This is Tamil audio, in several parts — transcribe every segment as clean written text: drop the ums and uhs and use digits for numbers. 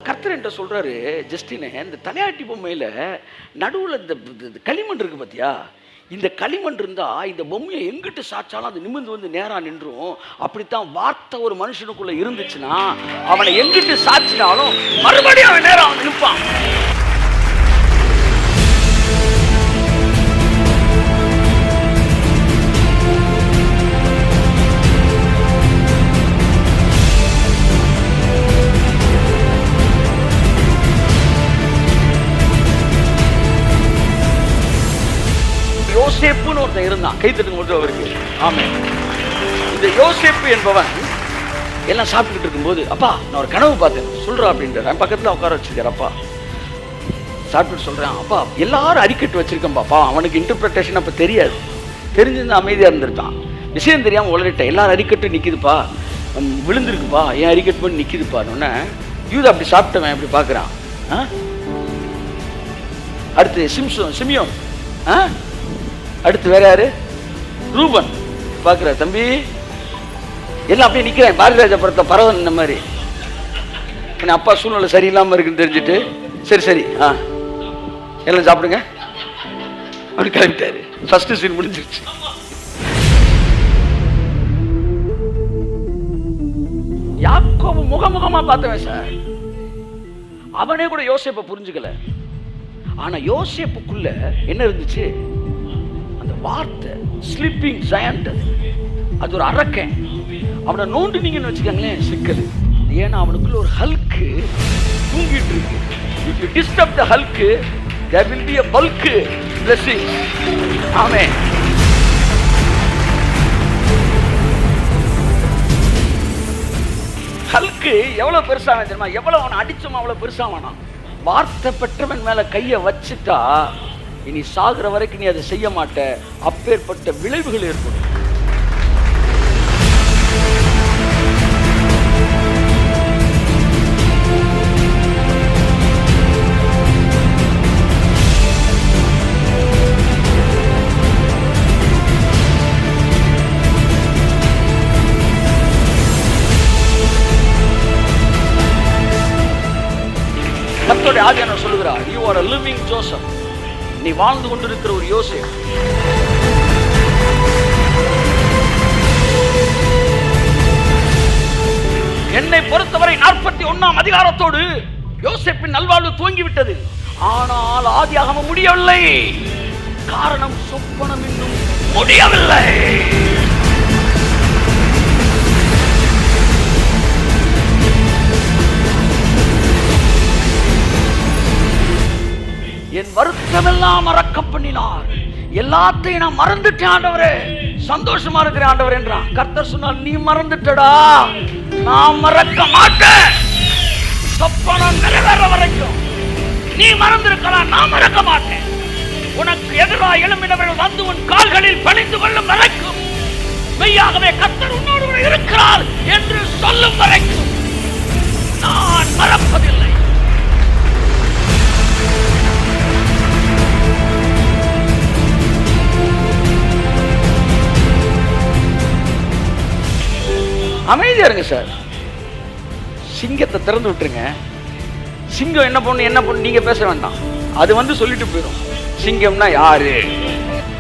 கர்த்தர் என்கிட்ட சொல்கிறாரு, ஜஸ்டினே, இந்த தலையாட்டி பொம்மையில் நடுவில் இந்த களிமண் இருக்குது பார்த்தியா, இந்த களிமண் இருந்தால் இந்த பொம்மையை எங்கிட்டு சாய்ச்சாலும் அது நிமிர்ந்து வந்து நேராக நின்றும். அப்படித்தான் வார்த்தை ஒரு மனுஷனுக்குள்ளே இருந்துச்சுன்னா அவனை எங்கிட்டு சாய்ச்சினாலும் மறுபடியும் அவன் நேரம் அவன் நிற்பான். யோசேப்புன்னு ஒருத்தன் இருந்தான். கை தட்டுங்க மட்டும் அவருக்கு. ஆமென். இந்த யோசேப்பு என்பவன் எல்லாம் சாப்பிட்டுக்கிட்டு இருக்கும்போது, அப்பா நான் ஒரு கனவு பார்த்தேன் சொல்றா அப்படின்றார். பக்கத்தில் உட்கார வச்சிருக்காரு. அப்பா சாப்பிட்டு சொல்றேன், அப்பா எல்லாரும் அரிக்கட்டு வச்சிருக்கேன் பாப்பா. அவனுக்கு இன்டர்பிரேஷன் அப்ப தெரியாது, தெரிஞ்சிருந்தா அமைதியா இருந்திருக்கான். விஷயம் தெரியாம உளறிட்டேன். எல்லாரும் அரிக்கட்டு நிக்குதுப்பா, விழுந்திருக்குப்பா, ஏன் அரிக்கட்டு பண்ணி நிக்குதுப்பான்னு யூதா அப்படி சாப்பிட்டவன் அப்படி பாக்குறான். அடுத்து சிமியோன், அடுத்து வேற யாரு, ரூபன் பாக்குற தம்பி எல்லாம் அப்படியே நிக்கிறேன். பாரதிராஜா படத்தை பரவன் இந்த மாதிரி. அப்பா சூழ்நிலை சரியில்லாம இருக்குன்னு தெரிஞ்சுட்டு சரி எல்லாம் சாப்பிடுங்க அப்படி கிளம்பிட்டாரு. ஃபர்ஸ்ட் சீன் முடிஞ்சிருச்சு. யாக்கோபு முகமுகமா பார்த்தவன் சார். அவனே கூட யோசேப்பை புரிஞ்சுக்கல. ஆனா யோசேப்புக்குள்ள என்ன இருந்துச்சு, அந்த வார்த்தை ஸ்லீப்பிங் ஜயண்ட், அது ஒரு அரக்கன். அவனை நோண்டுனீங்கன்னு வச்சுக்கோங்களேன் சிக்கல். ஏன்னா அவனுக்குள்ள ஒரு ஹல்கு தூங்கிட்டு இருக்கு. If you disturb the Hulk, there will be a bulk blessing. Amen. Hulk எவ்வளவு பெருசாக தெரியுமா, எவ்வளவு அவனை அடிச்சோம் அவ்வளவு பெருசாவானா. வார்த்தை பெற்றவன் மேல கையை வச்சுட்டா இனி சாகுற வரைக்கும் நீ அதை செய்ய மாட்ட. அப்பேற்பட்ட விளைவுகள் ஏற்படும். கர்த்தருடைய ஆவியானவர் சொல்லுகிறார், you are a living Joseph. நீ வாழ்ந்து கொண்டிருக்கிற ஒரு யோசேப். என்னை பொறுத்தவரை 41ஆம் அதிகாரத்தோடு யோசேப்பின் நல்வாழ்வு துவங்கிவிட்டது. ஆனால் ஆதியாகமம் முடியவில்லை. காரணம், சொப்பனம் இன்னும் முடியவில்லை. என் வருத்தமெல்லாம் மறக்க பண்ணினார். எல்லாத்தையும் நான் மறந்துட்டேன் ஆண்டவரே, சந்தோஷமா இருக்கிறேன் ஆண்டவர் என்றான். கர்த்தர் சொன்னார், நீ மறந்துட்டடா, நான் மறக்க மாட்டேன். சொப்பனம் நிறைவேற வரைக்கும் நீ மறந்திருக்கலாம், நான் மறக்க மாட்டேன். உனக்கு எதிராக எழும்பினவர்கள் வந்து உன் கால்களில் பணிந்து கொள்ளும் வரைக்கும், மெய்யாகவே கர்த்தர் உன்னோடு இருக்கிறார் என்று சொல்லும் வரைக்கும் நான் மறப்பதில்லை. அமைதியா இருங்க சார். சிங்கத்தை திறந்து விட்டுருங்க. சிங்கம் என்ன பண்ணு நீங்க பேச வேண்டாம், அது வந்து சொல்லிட்டு போயிடும். சிங்கம்னா யாரு?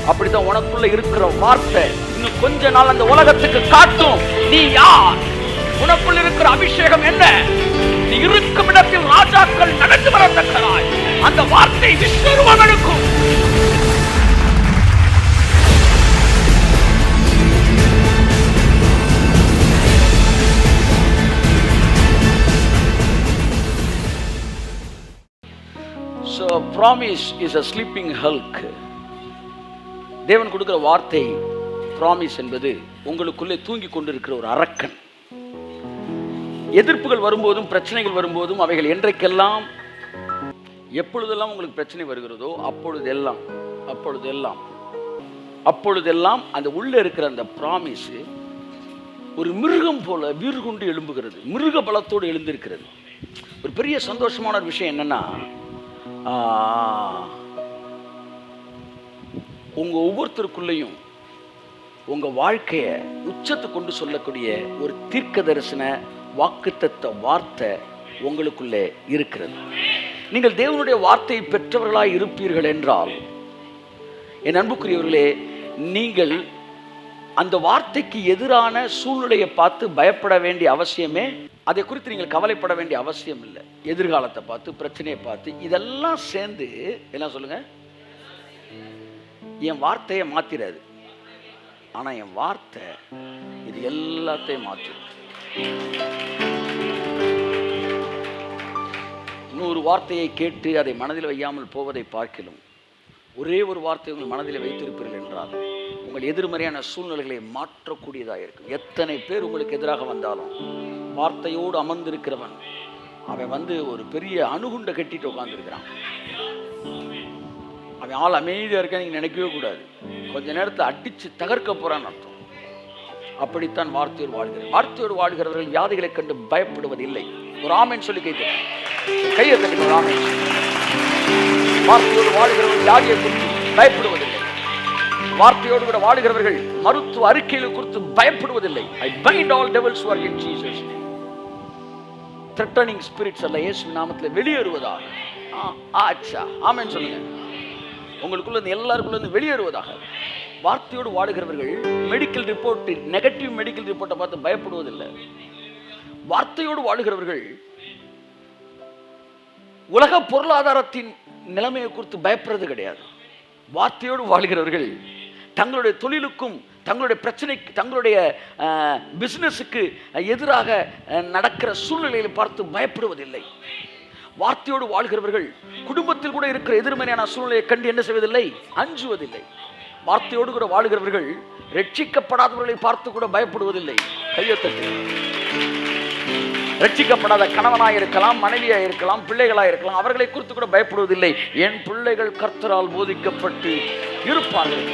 அப்படித்தான் உனக்குள்ள இருக்கிற வார்த்தை இன்னும் கொஞ்ச நாள் அந்த உலகத்துக்கு காட்டும் நீ யார். உனக்குள்ள இருக்கிற அபிஷேகம் என்ன? நீ இருக்கும் இடத்தில் ராஜாக்கள் நடந்து வரத்தக்கதாய் அந்த வார்த்தை விஸ்வரூபம் எடுக்கும். So a promise is a sleeping hulk. தேவன் கொடுக்கிற வார்த்தை promise என்பது உங்களுக்குள்ளே தூங்கி கொண்டிருக்கிற ஒரு அரக்கன். எதிர்ப்புகள் வரும்போதும் பிரச்சனைகள் வரும்போதும் அவைகள் என்றைக்கெல்லாம் எப்பொழுதெல்லாம் உங்களுக்கு பிரச்சனை வருகிறதோ அப்பொழுதெல்லாம் அந்த உள்ள இருக்கிற அந்த ப்ராமிஸ் ஒரு மிருகம் போல வீறு கொண்டு எழும்புகிறது, மிருக பலத்தோடு எழுந்திருக்கிறது. ஒரு பெரிய சந்தோஷமான ஒரு விஷயம் என்னன்னா, உங்க ஒவ்வொருத்தருக்குள்ளேயும் உங்க வாழ்க்கையை உச்சத்தை கொண்டு சொல்லக்கூடிய ஒரு தீர்க்க தரிசன வாக்குத்தத்த வார்த்தை உங்களுக்குள்ளே இருக்கிறது. நீங்கள் தேவனுடைய வார்த்தையை பெற்றவர்களாய் இருப்பீர்கள் என்றால், என் அன்புக்குரியவர்களே, நீங்கள் அந்த வார்த்தைக்கு எதிரான சூழ்நிலையை பார்த்து பயப்பட வேண்டிய அவசியமே, அதை குறித்து நீங்கள் கவலைப்பட வேண்டிய அவசியம் இல்லை. எதிர்காலத்தை பார்த்து, பிரச்சனையை பார்த்து, இதெல்லாம் சேர்ந்து எல்லாம் சொல்லுங்க, என் வார்த்தையை மாத்திராது. ஆனா என் வார்த்தை இது எல்லாத்தையும் மாற்றும். 100 வார்த்தையை கேட்டு அதை மனதில் வையாமல் போவதை பார்க்கிலும் ஒரே ஒரு வார்த்தை உங்கள் மனதில் வைத்திருப்பீர்கள் என்றால் உங்கள் எதிர்மறையான சூழ்நிலைகளை மாற்றக்கூடியதாக இருக்கும். எத்தனை பேர் உங்களுக்கு எதிராக வந்தாலும் வார்த்தையோடு அமர்ந்திருக்கிறவன் அவன் ஒரு பெரிய அணுகுண்டை கட்டிட்டு உட்கார்ந்துருக்கிறான். அவன் ஆள் அமைதியாக இருக்க நீங்கள் நினைக்கவே கூடாது. கொஞ்ச நேரத்தை அடித்து தகர்க்க போறான்னு அர்த்தம். அப்படித்தான் வார்த்தையோடு வாழ்கிறேன். வார்த்தையோடு வாழ்கிறவர்கள் வியாதிகளை கண்டு பயப்படுவதில்லை. ஒரு ஆமேன் சொல்லி கையை தட்டி ஒரு ஆமேன். வார்த்தையோடு வாழ்கிறவர்கள் வியாதியை குறித்து பயப்படுவதில்லை. வார்த்தையோடு கூட வாழ்கிறவர்கள் மருத்துவ அறிக்கைகளை குறித்து பயப்படுவதில்லை. I bind all devils work in Jesus name. Threatening spirits அல்ல, இயேசுவின் நாமத்தில் வெளியேறுவதாக. ஆச்சா ஆமென் சொல்லுங்க. உங்களுக்குள்ள எல்லாருக்குள்ள வெளியேறுவதாக. வார்த்தையோடு வாழுகிறவர்கள் மெடிக்கல் ரிப்போர்ட், நெகட்டிவ் மெடிக்கல் ரிப்போர்ட்டை பார்த்து பயப்படுவதில்லை. வார்த்தையோடு வாழுகிறவர்கள் உலக பொருளாதாரத்தின் நிலைமையை குறித்து பயப்படுறது கிடையாது. வார்த்தையோடு வாழ்கிறவர்கள் தங்களுடைய தொழிலுக்கும் தங்களுடைய பிரச்சனைக்கு தங்களுடைய பிசினஸுக்கு எதிராக நடக்கிற சூழ்நிலையை பார்த்து பயப்படுவதில்லை. வார்த்தையோடு வாழ்கிறவர்கள் குடும்பத்தில் கூட இருக்கிற எதிர்மறையான சூழ்நிலையை கண்டு என்ன செய்வதில்லை? அஞ்சுவதில்லை. வார்த்தையோடு கூட வாழ்கிறவர்கள் ரட்சிக்கப்படாதவர்களை பார்த்து கூட பயப்படுவதில்லை. கையொத்தட்டு. ரட்சிக்கப்படாத கணவனாக இருக்கலாம், மனைவியாக இருக்கலாம், பிள்ளைகளாக இருக்கலாம், அவர்களை குறித்து கூட பயப்படுவதில்லை. என் பிள்ளைகள் கர்த்தரால் போதிக்கப்பட்டு இருப்பார்கள்.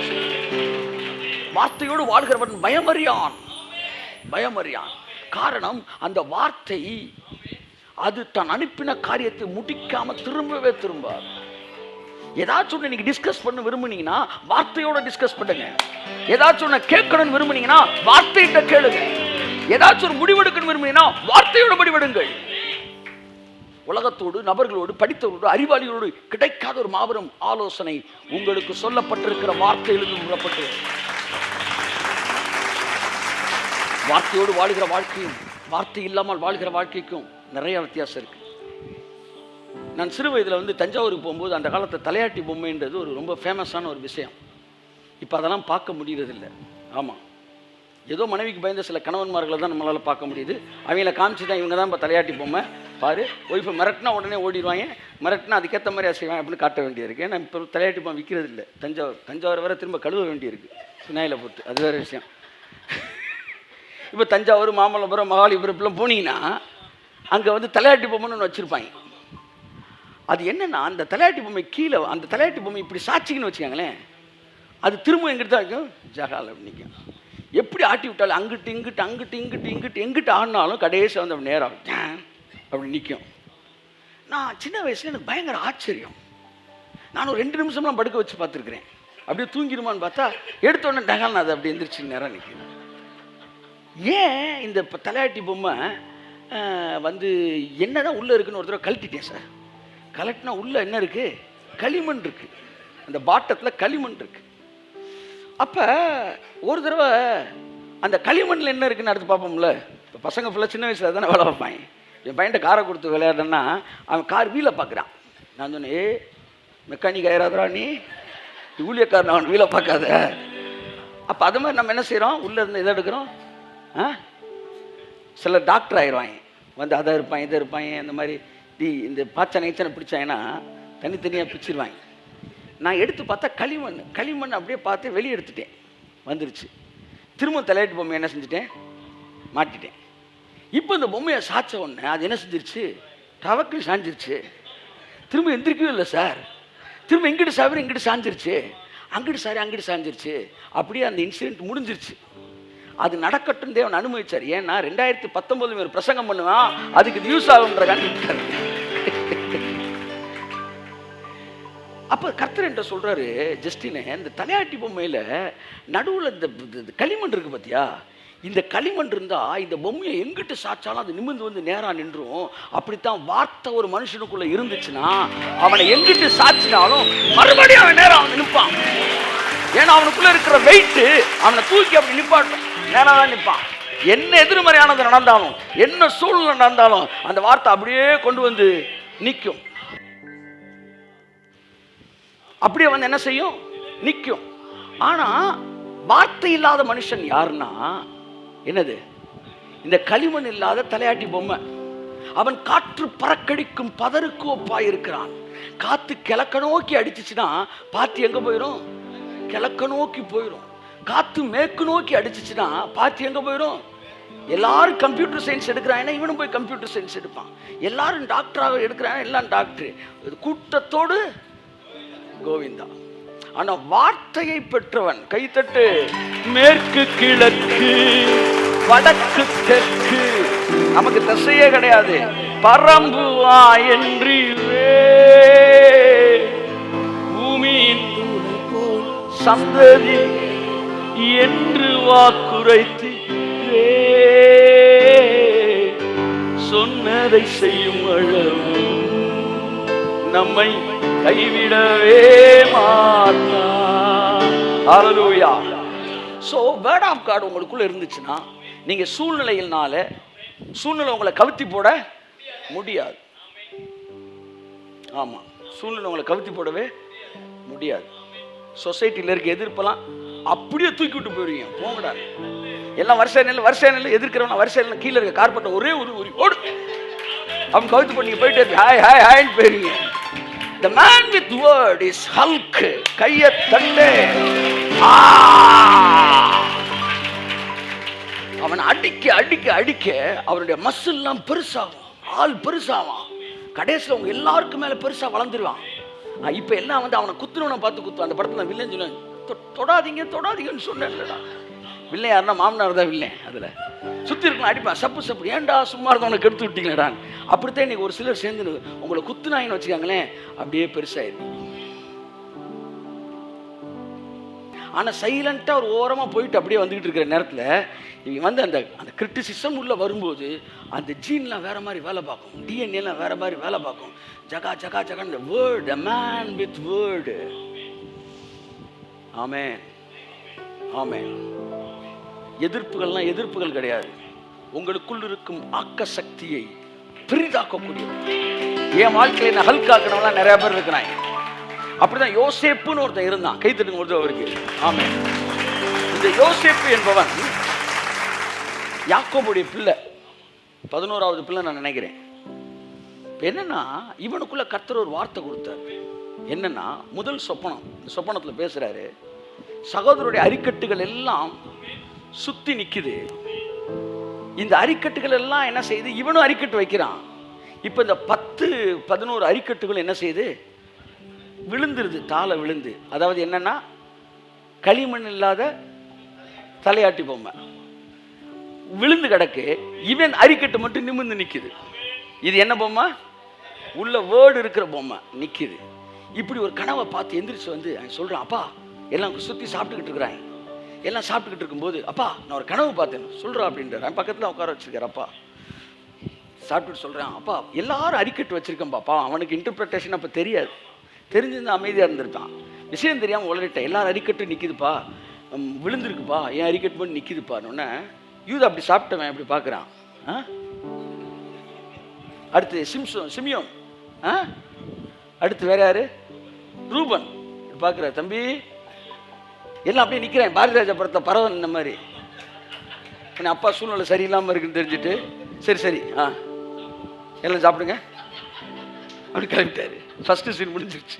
வார்த்தையோடு வாழ்கிறவன் பயமறியான். காரணம், அந்த வார்த்தை அது தான் அனுப்பின காரியத்தை முடிக்காம திரும்பவே திரும்பாது. ஏதாச்சும் ஒன்று நீங்க டிஸ்கஸ் பண்ண விரும்புனீங்கன்னா வார்த்தையோட டிஸ்கஸ் பண்ணுங்க. ஏதாச்சும் ஒன்று கேட்கணும்னு விரும்புனீங்கன்னா வார்த்தையிட்ட கேளுங்க. ஏதாச்சும் ஒரு முடிவெடுக்கணும் விரும்புனீங்கன்னா வார்த்தையோட முடிவெடுங்கள். உலகத்தோடு, நபர்களோடு, படித்தவர்களோடு, அறிவாளிகளோடு கிடைக்காத ஒரு மாபெரும் ஆலோசனை உங்களுக்கு சொல்லப்பட்டிருக்கிற வார்த்தையிலிருந்து உணரப்பட்டு. வார்த்தையோடு வாழ்கிற வாழ்க்கையும் வார்த்தை இல்லாமல் வாழ்கிற வாழ்க்கைக்கும் நிறைய வித்தியாசம் இருக்கு. நான் சிறு வயதில் தஞ்சாவூருக்கு போகும்போது அந்த காலத்தை தலையாட்டி பொம்மைன்றது ஒரு ரொம்ப ஃபேமஸான ஒரு விஷயம். இப்போ அதெல்லாம் பார்க்க முடியறதில்லை. ஆமாம், ஏதோ மனைவிக்கு பயந்த சில கணவன்மார்களை தான் நம்மளால் பார்க்க முடியுது. அவங்கள காமிச்சு தான் இவங்க தான் இப்போ தலையாட்டி பொம்மை பாரு, ஒய்ஃபை மிரட்டினா உடனே ஓடிடுவாங்க, மிரட்டினா அதுக்கேற்ற மாதிரி அசைவாங்க அப்படின்னு காட்ட வேண்டியிருக்கு. ஏன்னா இப்போ தலையாட்டி பொம்மை விற்கிறது இல்லை. தஞ்சாவூர் வர திரும்ப கழுவ வேண்டியிருக்கு விநாயகில் போட்டு. அது வேறு விஷயம். இப்போ தஞ்சாவூர், மாமல்லபுரம், மகாலிபுரம் இப்பெல்லாம் போனீங்கன்னா அங்கே தலையாட்டி பொம்மைன்னு ஒன்று வச்சுருப்பாங்க. அது என்னென்னா, அந்த தலையாட்டி பொம்மை கீழே அந்த தலையாட்டி பொம்மை இப்படி சாட்சிங்கன்னு வச்சுக்காங்களேன், அது திரும்ப எங்கிட்ட தான் இருக்கும், ஜகால் அப்படி நிற்கும். எப்படி ஆட்டி விட்டாலும் அங்கிட்டு இங்கிட்டு அங்கிட்டு இங்கிட்டு இங்கிட்டு எங்கிட்டு ஆடினாலும் கடைசி அப்படி நேரம் அப்படி நிற்கும். நான் சின்ன வயசில் எனக்கு பயங்கர ஆச்சரியம். நான் ஒரு 2 நிமிஷம்லாம் படுக்க வச்சு பார்த்துருக்குறேன். அப்படியே தூங்கிடுமான்னு பார்த்தா எடுத்தோடனே டகால் அது அப்படி எந்திரிச்சு நேரம் நிற்கும். ஏன் இந்த தலையாட்டி பொம்மை என்னதான் உள்ளே இருக்குன்னு ஒரு தடவை கழட்டிட்டேன் சார். கலட்டினா உள்ளே என்ன இருக்குது? களிமண் இருக்குது. அந்த பாட்டத்தில் களிமண் இருக்குது. அப்போ ஒரு தடவை அந்த களிமண்ணில் என்ன இருக்குன்னு அடுத்து பார்ப்போம்ல. இப்போ பசங்க ஃபுல்லாக சின்ன வயசில் தானே வேலை வைப்பாங்க. என் பையன்ட்ட காரை கொடுத்து விளையாடுறேன்னா அவன் கார் வீலை பார்க்குறான். நான் சொன்னேன், மெக்கானிக் ஆயிராதரா நீ, ஊழியக்காரன் அவன் வீலை பார்க்காத. அப்போ அது மாதிரி நம்ம என்ன செய்கிறோம்? உள்ளே இருந்து இதை எடுக்கிறோம். சில டாக்டர் ஆயிடுவாங்க, அதை இருப்பாங்க இதை இருப்பாங்க. இந்த மாதிரி இந்த பாச்சனை பிடிச்சாங்கன்னா தனித்தனியாக பிடிச்சிருவாங்க. நான் எடுத்து பார்த்தா களிமண் அப்படியே பார்த்து வெளியே எடுத்துட்டேன். வந்துருச்சு. திரும்ப தலையாட்டு பொம்மை என்ன செஞ்சுட்டேன்? மாட்டிட்டேன். இப்போ இந்த பொம்மையை சாய்ச்ச உடனே அது என்ன செஞ்சிருச்சு? டவக்குன்னு சாஞ்சிருச்சு. திரும்ப எந்திரிக்கவே இல்லை சார். திரும்ப எங்கிட்டு சாவிர இங்கிட்டு சாஞ்சிருச்சு, அங்கிட்டு சாரி அங்கிட்டு சாஞ்சிருச்சு. அப்படியே அந்த இன்சிடென்ட் முடிஞ்சிருச்சு. அது நடக்கட்டும் தேவன் அனுமதிச்சார். ஏன்னா 2019 ஒரு பிரசங்கம் பண்ணுவான், அதுக்கு இது யூஸ் ஆகுன்ற கண்டுபிடிச்சார். அப்போ கர்த்தர் என்ற சொல்றாரு, ஜஸ்டினே, இந்த தலையாட்டி பொம்மையில நடுவில் இந்த களிமண் இருக்கு பார்த்தியா, இந்த களிமண் இருந்தா இந்த பொம்மையை எங்கிட்டு சாச்சாலும் அது நிமிர்ந்து வந்து நேரா நின்றும். அப்படித்தான் வார்த்தை ஒரு மனுஷனுக்குள்ள இருந்துச்சுன்னா அவனை எங்கிட்டு சாச்சினாலும் மறுபடியும் அவன் நேரம் அவன் நிற்பான். ஏன்னா அவனுக்குள்ள இருக்கிற வெயிட்டு அவனை தூக்கி அப்படி நிப்பாட்டும், நேரம் தான் நிற்பான். என்ன எதிர்மறையானது நடந்தாலும், என்ன சூழ்நிலை நடந்தாலும் அந்த வார்த்தை அப்படியே கொண்டு வந்து நிற்கும். அப்படியே வந்து என்ன செய்யும்? நிற்கும். ஆனா வார்த்தை இல்லாத மனுஷன் யாருன்னா என்னது? இந்த களிமண் இல்லாத தலையாட்டி பொம்மை. அவன் காற்று பறக்கடிக்கும் பதருக்கு ஒப்பாய் இருக்கிறான். காத்து கிழக்க நோக்கி அடிச்சுச்சுன்னா பாத்தி எங்க போயிடும்? கிழக்க நோக்கி போயிடும். காத்து மேற்கு நோக்கி அடிச்சுச்சுன்னா பாத்தி எங்க போயிடும்? எல்லாரும் கம்ப்யூட்டர் சயின்ஸ் எடுக்கிறாங்கன்னா இவனும் போய் கம்ப்யூட்டர் சயின்ஸ் எடுப்பான். எல்லாரும் டாக்டராக எடுக்கிறாங்க, எல்லாம் டாக்டர் கூட்டத்தோடு கோவிந்தா. ஆனா வார்த்தையை பெற்றவன் கைத்தட்டு. மேற்கு கிழக்கு வடக்கு தெற்கு நமக்கு திசையே கிடையாது. பரம்புவா என்று பூமியின் சந்ததி என்று வாக்குரைத்து சொன்னதை செய்யும் அளவு நம்மை கைவிடவே மாட்டார். ஹல்லேலூயா. சோ வேர்ட் ஆஃப் காட் உங்களுக்குள்ள இருந்துச்சுன்னா நீங்க சூழ்நிலை உங்களை கவுத்தி போட முடியாது. ஆமா, சூழ்நிலை உங்களை கவுத்தி போடவே முடியாது. சொசைட்டில இருக்க எதிர்ப்பெல்லாம் அப்படியே தூக்கி விட்டு போயிருவீங்க. போங்கடா, எல்லாம் வரிசை நெல் எதிர்க்கிறவன வரிசை கீழே இருக்க கார்பெட்டை ஒரே ஒரு ஓடு அவன் கவுத்து பண்ணி போயிட்டே இருக்கு. ஹாய் ஹாய் ஹாய்ன்னு போயிருவீங்க. The man with word is Hulk. கையை தட்டு. அவன் அடிக்க அடிக்க அடிக்க அவனுடைய மசில் எல்லாம் பெருசாகும், ஆள் பெருசாவான். கடைசியில் அவங்க எல்லாருக்கும் மேல பெருசா வளர்ந்துருவான். இப்ப எல்லாம் வந்து அவனை குத்துனவனை பார்த்து குத்துவான். அந்த படத்துல வில்லன் சொன்ன தொடாதீங்கன்னு சொன்னேன்லடா. வில்லை யாருன்னா மாமனார் தான் வில்லை. அதுல சுத்தி இருக்கலாம் அடிப்பான், சப்பு ஏன்டா சும்மா இருந்தவனை கெடுத்து விட்டீங்களடா. அப்படித்தான் இன்னைக்கு ஒரு சிலர் சேர்ந்து உங்களை குத்துனாயின்னு வச்சுக்காங்களேன், அப்படியே பெருசாயிருக்கு. ஆனா சைலண்டா ஒரு ஓரமா போயிட்டு அப்படியே வந்துகிட்டு இருக்கிற நேரத்துல இவங்க வந்து அந்த கிரிட்டிசிசம் உள்ள வரும்போது அந்த ஜீன்லாம் வேற மாதிரி வேலை பார்க்கும், டிஎன்ஏ எல்லாம் வேற மாதிரி வேலை பார்க்கும். ஜகா the word, a man with word. ஆமென் ஆமென். எதிர்ப்புகள் கிடையாது. உங்களுக்குள் இருக்கும் ஆக்க சக்தியை பெரிதாக்கக்கூடிய என் வாழ்க்கையில நான் ஹல்காக்கணும்லாம் நிறைய பேர் இருக்கிறாங்க. அப்படிதான் யோசேப்புன்னு ஒருத்தன் இருந்தான். கைத்தட்டுங்க ஒருத்தர் அவருக்கு. ஆமென். இந்த யோசேப்பு என்பவன் யாக்கோபுடைய பிள்ளை, 11வது பிள்ளை நான் நினைக்கிறேன். என்னன்னா இவனுக்குள்ள கர்த்தர் ஒரு வார்த்தை கொடுத்தார். என்னன்னா முதல் சொப்பனம், இந்த சொப்பனத்துல பேசுறாரு, சகோதரருடைய அரிக்கட்டுகள் எல்லாம் சுத்தி நிக்குது. இந்த அரிக்கட்டுகள் எல்லாம் என்ன செய்யுது? இவனும் அரிக்கட்டு வைக்கிறான். இப்ப இந்த 10-11 அரிக்கட்டுகள் என்ன செய்யுது? விழுந்துருது, தாளை விழுந்து. அதாவது என்னன்னா களிமண் இல்லாத தலையாட்டி பொம்மை விழுந்து கிடக்கு. இவன் அரிக்கட்டு மட்டும் நிமிர்ந்து நிக்குது. இது என்ன பொம்மை? உள்ள வேர்டு இருக்கிற பொம்மை நிக்குது. இப்படி ஒரு கனவை பார்த்து எந்திரிச்சு வந்து சொல்றான், அப்பா எல்லாம் சுத்தி சாப்பிட்டுக்கிட்டு இருக்கிறாங்க. எல்லாம் சாப்பிட்டுக்கிட்டு இருக்கும்போது, அப்பா நான் ஒரு கனவு பார்த்தேன் சொல்றா அப்படின்றார். பக்கத்துல உட்கார வச்சிருக்காரு. அப்பா சாப்பிட்டுட்டு சொல்றான், அப்பா எல்லாரும் அரிக்கட்டு வச்சிருக்கேன் பாப்பா. அவனுக்கு இன்டர்பிரேஷன் அப்ப தெரியாது, தெரிஞ்சிருந்தா அமைதியா இருந்திருப்பான். விஷயம் தெரியாம உளறிட்டேன். எல்லாரும் அரிக்கட்டு நிக்குதுப்பா, விழுந்திருக்குப்பா, ஏன் அரிக்கட்டு பண்ணி நிக்குதுப்பான்னு. யூதா அப்படி சாப்பிட்டவன் அப்படி பாக்குறான். அடுத்து சிமியோன், அடுத்து வேற யாரு? ரூபன் பாக்குற தம்பி எல்லாம் அப்படியே நிக்கிறேன். பாரதிராஜா படத்தை பரவன் இந்த மாதிரி. அப்பா சூழ்நிலை சரியில்லாம இருக்குன்னு தெரிஞ்சுட்டு சரி எல்லாம் சாப்பிடுங்க அப்படி கிளம்பிட்டாரு. ஃபர்ஸ்ட் சீன் முடிஞ்சிருச்சு.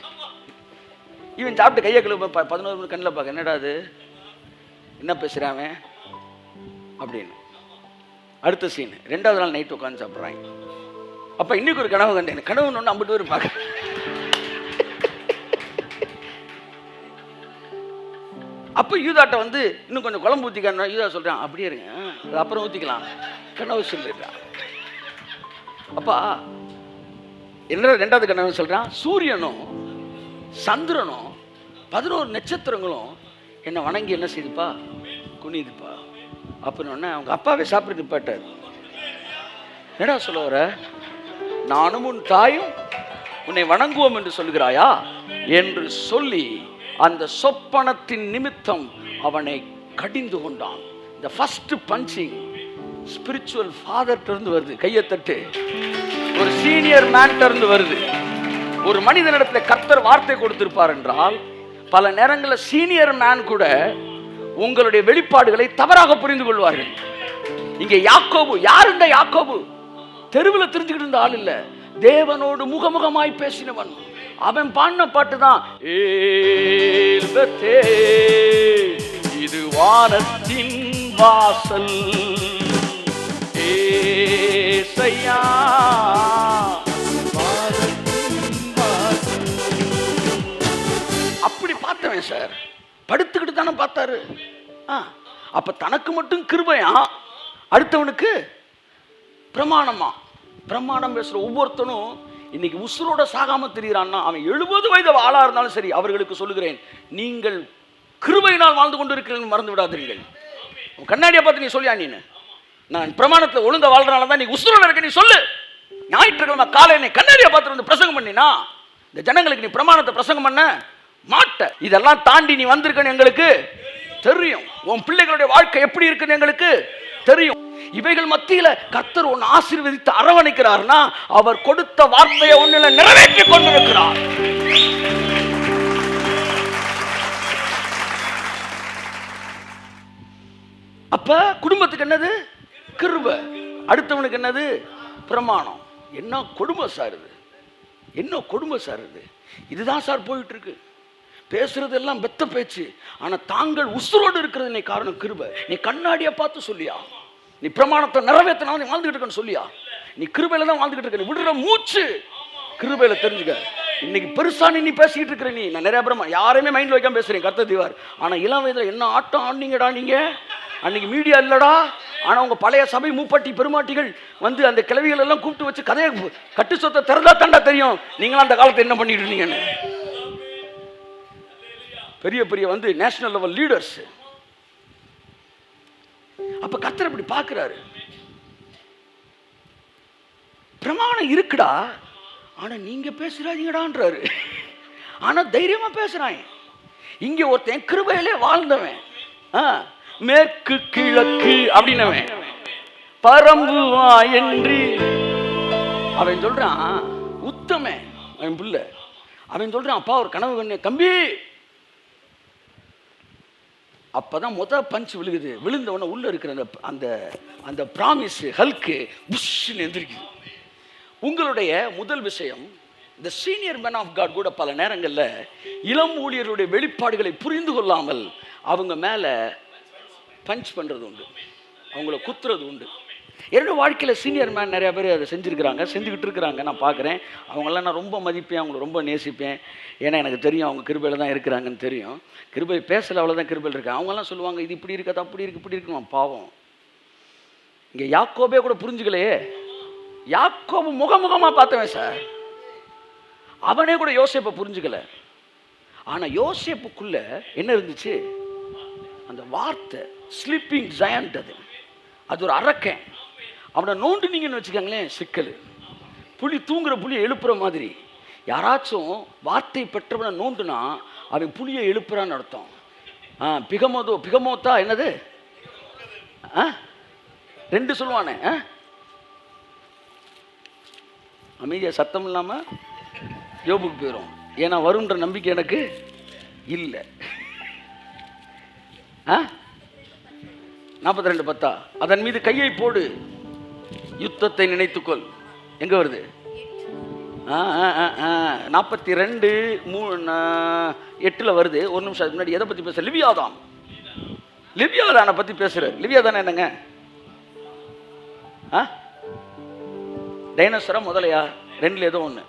இவன் சாப்பிட்டு கையை கழுவ 11 மணி கண்ணில் பார்க்க, என்னடா அது என்ன பேசுறான் அப்படின்னு. அடுத்த சீன் 2வது நாள் நைட் உட்காந்து சாப்பிட்றாங்க. அப்ப இன்னைக்கு ஒரு கனவு கண்டேன். கனவு ஒன்று 50 பேர் பார்க்க. அப்ப யூதாட்ட வந்து இன்னும் கொஞ்சம் குழம்பு ஊத்திக்கான. யூதா சொல்றான், அப்படியே இருங்க, அது அப்புறம் ஊத்திக்கலாம், கனவு சொல்லிடுறான். அப்பா என்ன 2வது கனவு சொல்றான்? சூரியனும் சந்திரனும் 11 நட்சத்திரங்களும் என்ன வணங்கி என்ன செய்துப்பா? குனிதுப்பா. அப்படின்னு அவங்க அப்பாவே சாப்பிட்டு போட்டார். என்னடா சொல்ல வர, நானும் உன் தாயும் உன்னை வணங்குவோம் என்று சொல்கிறாயா என்று சொல்லி அந்த சொப்பனத்தின் நிமித்தம் அவனை கடிந்து கொண்டான். இந்த ஃபர்ஸ்ட் பஞ்சிங் ஸ்பிரிச்சுவல் ஃபாதர் இருந்து வருது. கையை தட்டு. ஒரு சீனியர் மேன் இருந்து வருது. ஒரு மனிதனிடத்தில் கர்த்தர் வார்த்தை கொடுத்திருப்பார் என்றால் பல நேரங்களில் சீனியர் மேன் கூட உங்களுடைய வெளிப்பாடுகளை தவறாக புரிந்து கொள்வார்கள். இங்கே யாக்கோபு, யார் இந்த யாக்கோபு? தெருவில் தெரிஞ்சுக்கிட்டு இருந்த ஆள் இல்ல, தேவனோடு முகமுகமாய் பேசினவன். அவன் பாடின பாட்டு தான், இது வானத்தின் வாசல் ஏசையா. அப்படி பார்த்தவன் சார், படுத்துக்கிட்டு தானே பார்த்தாரு. அப்ப தனக்கு மட்டும் கிருபையா, அடுத்தவனுக்கு பிரமாணமா? பிரமாணம் பேசுற ஒவ்வொருத்தனும் இன்னைக்கு உசுரோட சாகாம தெரிகிறான்னா அவன் 70 வயது ஆளா இருந்தாலும் சரி, அவர்களுக்கு சொல்லுகிறேன், நீங்கள் கிருபையினால் வாழ்ந்து கொண்டு இருக்கிறீர்கள், மறந்து விடாதீர்கள். கண்ணாடியை பார்த்து நீ சொல்லியா, நீ நான் பிரமாணத்தில் ஒழுங்க வாழ்றனால தான் நீ உசுரோட இருக்க, நீ சொல்லு. ஞாயிற்றுக்கிழமை காலை நீ கண்ணாடியை பார்த்து வந்து பிரசங்கம் பண்ணினா இந்த ஜனங்களுக்கு நீ பிரமாணத்தை பிரசங்கம் பண்ண மாட்ட. இதெல்லாம் தாண்டி நீ வந்திருக்கன்னு எங்களுக்கு தெரியும். உன் பிள்ளைகளுடைய வாழ்க்கை எப்படி இருக்குன்னு எங்களுக்கு தெரியும். இவைகள் மத்தியில கர்த்தர் உன்னை ஆசீர்வதித்து அரவணைக்கிறார்னா அவர் கொடுத்த வார்த்தையை உன்னில நிறைவேற்றி கொண்டிருக்கிறார். அப்ப குடும்பத்துக்கு என்னது? கிருபை. அடுத்தவனுக்கு என்னது? பிரமாணம். என்ன கொடுமை சார் இது, என்ன கொடுமை சார் இது. இதுதான் சார் போயிட்டு இருக்கு. பேசுறது எல்லாம் பெத்த பேச்சு, ஆனா தாங்கள் உசுரோடு இருக்கிறது நீ காரணம் கிருபை. நீ கண்ணாடியை பார்த்து சொல்லியா, நீ பிரமாணத்தை நிறைவேற்றினா நீ வாழ்ந்துகிட்டு இருக்கன்னு சொல்லியா, நீ கிருபையில தான் வாழ்ந்துகிட்டு இருக்க. நீ விடுற மூச்சு கிருபையில தெரிஞ்சுக்க. இன்னைக்கு பெருசா நீ பேசிக்கிட்டு இருக்கிற நீ. நான் நிறைய பிரமா யாரையுமே மைண்ட்ல வைக்காம பேசுறேன், கர்த்தர் தீவார். ஆனா இளம் வயதுல என்ன ஆட்டம் ஆடினீங்கடா நீங்க. அன்னைக்கு மீடியா இல்லடா, ஆனா உங்க பழைய சபை மூப்பட்டி பெருமாட்டிகள் வந்து அந்த கிளவிகள் எல்லாம் கூப்பிட்டு வச்சு கதையை கட்டு சொத்தை திறந்தா தண்டா தெரியும் நீங்களும் அந்த காலத்தை என்ன பண்ணிட்டு இருந்தீங்கன்னு. பெரிய பெரிய வந்து நேஷனல் லெவல் லீடர்ஸ். அப்ப கர்த்தர் அப்படி பார்க்கிறாரு. பிரமாணம் இருக்குடா, ஆனா நீங்க பேசுறாதீங்கடான்றாரு. ஆனா தைரியமா பேசுறான். இங்க ஒருத்தன் கிருபையிலே வாழ்ந்தவன், மேற்கு கிழக்கு அப்படின்னவன், பரம்புவா என்று அவன் சொல்றான். உத்தமன் அவன் புள்ள. அவன் சொல்றான், அப்பா ஒரு கனவு கண்ணு தம்பி. அப்பதான் பஞ்ச் விழுகுது. விழுந்தவன உள்ள இருக்கிற அந்த அந்த பிராமிஸ் ஹல்க்கு புஷ்ன்னு எந்திரிக்குது. உங்களுடைய முதல் விஷயம், இந்த சீனியர் மேன் ஆஃப் காட் கூட பல நேரங்களில் இளம் ஊழியர்களுடைய வெளிப்பாடுகளை புரிந்து கொள்ளாமல் அவங்க மேல பஞ்ச் பண்றது உண்டு, அவங்கள குத்துறது உண்டு. என்னோட வாழ்க்கையில் சீனியர் மேன் நிறைய பேர் அதை செஞ்சுருக்கிறாங்க, செஞ்சுக்கிட்டு இருக்கிறாங்க. நான் பார்க்குறேன். அவங்களாம் நான் ரொம்ப மதிப்பேன், அவங்கள ரொம்ப நேசிப்பேன். ஏன்னா எனக்கு தெரியும் அவங்க கிருபையில் தான் இருக்கிறாங்கன்னு தெரியும். கிருபை பேசல, அவ்வளோதான் கிருபையில் இருக்காங்க. அவங்கெல்லாம் சொல்லுவாங்க, இது இப்படி இருக்காது, அப்படி இருக்கு, இப்படி இருக்குமா. பாவம், இங்கே யாக்கோபே கூட புரிஞ்சுக்கலையே. யாக்கோபு முகமுகமாக பார்த்தவன் சார். அவனே கூட யோசேப்பை புரிஞ்சுக்கல. ஆனால் யோசேப்புக்குள்ள என்ன இருந்துச்சு? அந்த வார்த்தை ஸ்லீப்பிங் ஜயண்ட். அது ஒரு அரக்கன். அவனை நோண்டுனீங்கன்னு வச்சுக்கோங்களேன், சிக்கல். புலி தூங்குற புலியை எழுப்புற மாதிரி யாராச்சும் வார்த்தை பெற்றவனை நோண்டுனா அவன் புலியை எழுப்புறான்னு அர்த்தம். பிகமோத்தா என்னது? 2 சொல்லுவானே. அமைதியா சத்தம் இல்லாம யோபுக்கு போயிடும். ஏன்னா வரும்ன்ற நம்பிக்கை எனக்கு இல்லை. 42:10 அதன் மீது கையை போடு, யுத்தத்தை நினைத்துக்கொள். எங்க வருது? 42:8 வருது. ஒரு நிமிஷம் முன்னாடி எதை பத்தி பேச? லிவியாதான். லிவியாதானை பத்தி பேசுற. லிவியாதான என்னங்க? டைனோசரா முதலையா? 2ல் ஏதோ ஒண்ணு.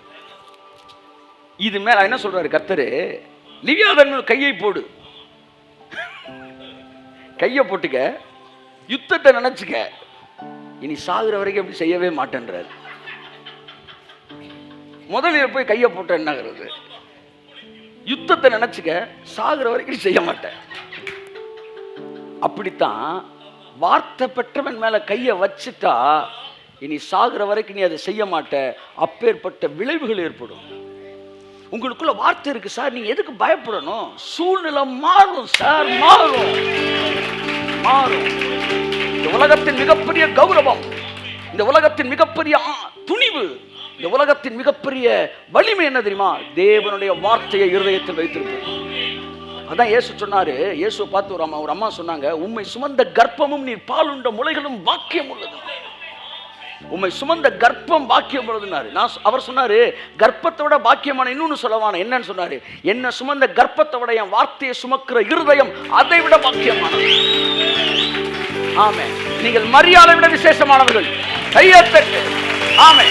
இது மேல என்ன சொல்றாரு கர்த்தரு? லிவியாதான் கையை போடு, கையை போட்டுக்க, யுத்தத்தை நினைச்சுக்க, இனி சாகுற வரைக்கும் அப்படி செய்யவே மாட்டேன்றாரு. முதலில் போய் கையை போட்ட என்னங்கிறது? யுத்தத்தை நினைச்சுக்க, சாகுற வரைக்கும் செய்ய மாட்டேன். அப்படித்தான் வார்த்தை பெற்றவன் மேல கையை வச்சுட்டா இனி சாகிற வரைக்கும் நீ அதை செய்ய மாட்ட. அப்பேற்பட்ட விளைவுகள் ஏற்படும். உங்களுக்குள்ள வார்த்தை இருக்கு சார், நீங்க எதுக்கு பயப்படணும்? சூழ்நிலை மாறும் சார், மாறும் மாறும். இந்த உலகத்தின் மிகப்பெரிய கௌரவம், இந்த உலகத்தின் மிகப்பெரிய துணிவு, இந்த உலகத்தின் மிகப்பெரிய வலிமை என்ன தெரியுமா? தேவனுடைய வார்த்தையை இருதயத்தில் வைத்திருப்பது. அதான் இயேசு சொன்னாரு. இயேசுவை பார்த்து ஒரு அம்மா சொன்னாங்க, உம்மை சுமந்த கர்ப்பமும் நீர் பாலுண்ட முளைகளும் பாக்கியம் உள்ளது. உம்மை சுமந்த கர்ப்பம் பாக்கியம் உள்ளதுன்னாரு. அவர் சொன்னாரு, கர்ப்பத்தை விட பாக்கியமான இன்னொன்னு சொல்லவான. என்னன்னு சொன்னாரு? என்ன சுமந்த கர்ப்பத்தை விட என் வார்த்தையை சுமக்கிற இருதயம் அதை விட பாக்கியமானது. ஆமே. நீங்கள் மரியாதை விட விசேஷமானவர்கள். கையத்தட்டு. ஆமே.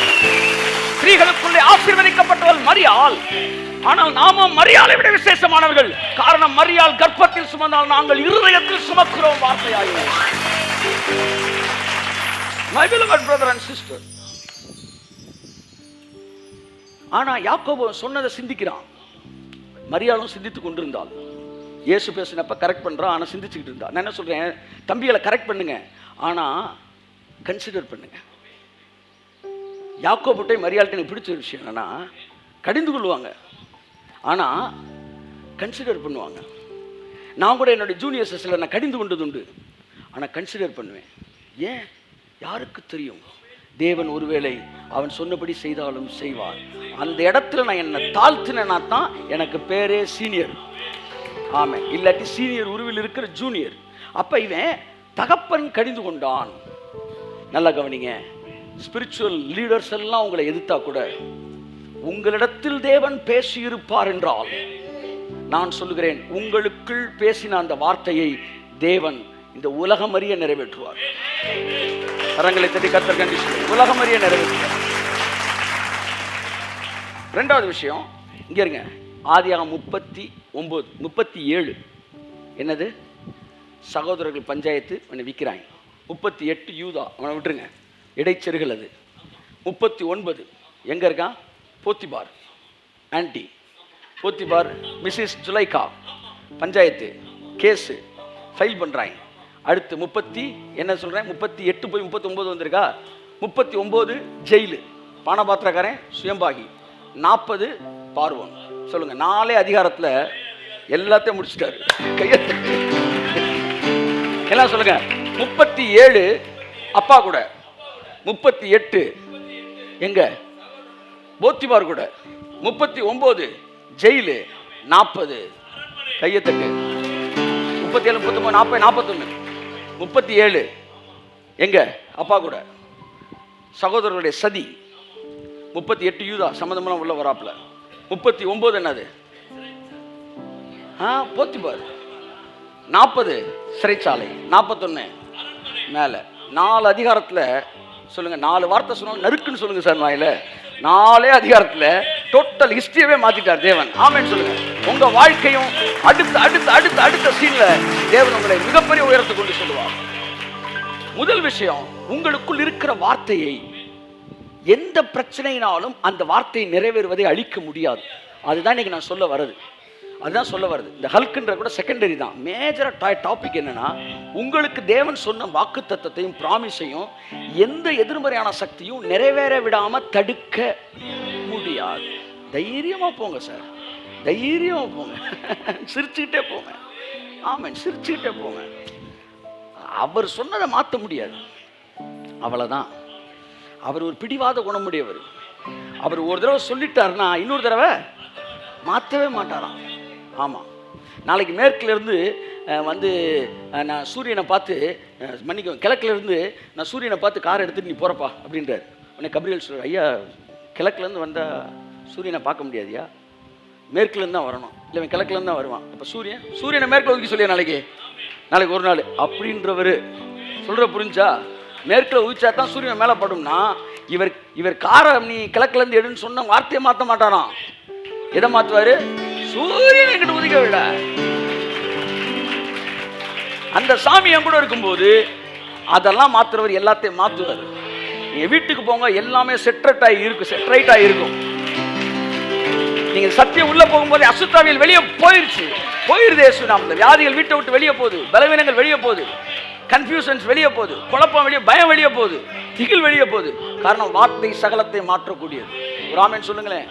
ஸ்திரீகளுக்குள்ளே ஆசீர்வதிக்கப்பட்டவள் மரியாள். ஆனால் நாம மரியாதை விட விசேஷமானவர்கள். காரணம், மரியாள் கர்ப்பத்தில் சுமந்தால் நாங்கள் இருதயத்தில் சுமக்கிறோம் வார்த்தையாய். My beloved brother and sister. ஆனா யாக்கோபு சொன்னதை சிந்திக்கிறான். மரியாளும் சிந்தித்துக் கொண்டிருந்தாள். இயேசு பேசினப்ப கரெக்ட் பண்றான், ஆனா சிந்திச்சுக்கிட்டு இருந்தா. நான் என்ன சொல்றேன், தம்பிகளை கரெக்ட் பண்ணுங்க, ஆனா கன்சிடர் பண்ணுங்க. யாக்கோபுட்டை மரியாளுக்கு எனக்கு பிடிச்ச விஷயம் என்னன்னா, கடிந்து கொள்வாங்க, ஆனா கன்சிடர் பண்ணுவாங்க. நான் கூட என்னுடைய ஜூனியர் சிஸ்டர்ல நான் கடிந்து கொண்டது உண்டு, ஆனா கன்சிடர் பண்ணுவேன். ஏன்? யாருக்கு தெரியும்? தேவன் ஒருவேளை அவன் சொன்னபடி செய்தாலும் செய்வார். அந்த இடத்துல நான் என்ன தாழ்த்தினா தான் எனக்கு பேரே சீனியர். ஆமே. இல்லாட்டி சீனியர் உருவில் இருக்கிற ஜூனியர். அப்ப இவன் தகப்பன் கடிந்து கொண்டான். நல்லா கவனிங்க, ஸ்பிரிச்சுவல் லீடர்ஸ் எல்லாம் உங்களை எதிர்த்தா கூட உங்களிடத்தில் தேவன் பேசி இருப்பார் என்றால், நான் சொல்லுகிறேன், உங்களுக்குள் பேசின அந்த வார்த்தையை தேவன் இந்த உலகம் அறிய நிறைவேற்றுவார். கரங்களை தட்டி கர்த்தர் கண்டிப்பாக உலகம் அறிய நிறைவேற்றுவார். ரெண்டாவது விஷயம் இங்க இருங்க. ஆதியாகமம் 37 என்னது? சகோதரர்கள் பஞ்சாயத்து அவனை விற்கிறாங்க. 38 யூதா, அவனை விட்டுருங்க, இடைச்செருகள். அது 39 எங்க இருக்கான்? Potiphar aunty, Potiphar Mrs Zulaikha, panchayat case file பண்றாங்க. அடுத்து 38 போய் 39 வந்திருக்கா. 39 ஜெயிலு, பானபாத்திரக்காரன் சுயம்பாகி, 40 பார்வன். சொல்லுங்க, 4 அதிகாரத்துல எல்லாத்தையும் முடிச்சுட்டாரு. கையெழுத்து எல்லாம் சொல்லுங்க. 37 அப்பா கூட, 38 எங்க? போத்திபார் கூட, 39 ஜெயிலு, 40 கையத்தட்டு. 37 39 40 41 37 எங்க? அப்பா கூட. சகோதரர்களுடைய சதி. 38 யூதா சம்மந்தமெல்லாம் உள்ள வராப்புல. 39 என்னது? போத்திபார். 40 சிறைச்சாலை. 41 மேல. 4 அதிகாரத்துல சொல்லுங்க. 4 வார்த்தை சொன்னாலும் நறுக்குன்னு சொல்லுங்க சார். வாயில 4 அதிகாரத்துல டோட்டல் ஹிஸ்டரியவே மாத்திட்டார் தேவன். ஆமென் சொல்லுங்க. உங்க வாழ்க்கையும் அடுத்த அடுத்த அடுத்த அடுத்த சீன்ல தேவன் உங்களை மிகப்பெரிய உயரத்தை கொண்டு சொல்லுவார். முதல் விஷயம், உங்களுக்குள் இருக்கிற வார்த்தையை எந்த பிரச்சனையினாலும் அந்த வார்த்தையை நிறைவேறுவதை அழிக்க முடியாது. அதுதான் இன்னைக்கு நான் சொல்ல வருது. அதுதான் சொல்ல வருது. இந்த ஹல்க்ன்ற கூட செகண்டரி தான். மேஜரா டாபிக் என்னன்னா, உங்களுக்கு தேவன் சொன்ன வாக்கு தத்தத்தையும் ப்ராமிஸையும் எந்த எதிர்மறையான சக்தியும் நிறைவேற விடாம தடுக்க முடியாது. தைரியமா போங்க சார், தைரியமா போங்க, சிரிச்சுக்கிட்டே போங்க. ஆமாம், சிரிச்சுக்கிட்டே போங்க. அவர் சொன்னதை மாற்ற முடியாது, அவ்வளவுதான். அவர் ஒரு பிடிவாத குணமுடையவர். அவர் ஒரு தடவை சொல்லிட்டாருன்னா இன்னொரு தடவை மாற்றவே மாட்டாராம். ஆமாம். நாளைக்கு மேற்குல இருந்து வந்து நான் சூரியனை பார்த்து மன்னிக்கும், கிழக்குல இருந்து நான் சூரியனை பார்த்து கார் எடுத்துட்டு நீ போறப்பா அப்படின்றார். உடனே கபிரியல் சொல்ற, ஐயா கிழக்குலேருந்து வந்தால் சூரியனை பார்க்க முடியாதுயா, மேற்குலேருந்து தான் வரணும். இல்லை கிழக்குலேருந்து தான் வருவான். அப்போ சூரியனை மேற்குல ஒதுக்கி சொல்லியா நாளைக்கு ஒரு நாள் அப்படின்றவர் சொல்கிற. புரிஞ்சா? மேற்குல உதிச்சா தான் சூரியன் மேலே படும்னா, இவர் காரை நீ கிழக்குலேருந்து எடுன்னு சொன்ன வார்த்தையை மாற்ற மாட்டாராம். எதை மாற்றுவார்? சூரியனை எங்கிட்ட உதிக்க விட. அந்த சாமி என் கூட இருக்கும்போது அதெல்லாம் மாற்றுறவர் எல்லாத்தையும் மாற்றுவார். நீங்க வீட்டுக்கு போங்க, எல்லாமே செட்ரைட்டாக இருக்கும். நீங்க சத்தியம் உள்ள போகும்போது அசுத்தாவியல் வெளியே போயிருது. இயேசு நாமத்தில் வியாதிகள் வீட்டை விட்டு வெளியே போகுது, பலவீனங்கள் வெளியே போகுது. கன்ஃபியூஷன்ஸ் வெளியே போகுது, குழப்பம் வெளியே, பயம் வெளியே போகுது, திகில் வெளியே போகுது. காரணம் வார்த்தை சகலத்தை மாற்றக்கூடியது. ஒரு ஆமென் சொல்லுங்களேன்.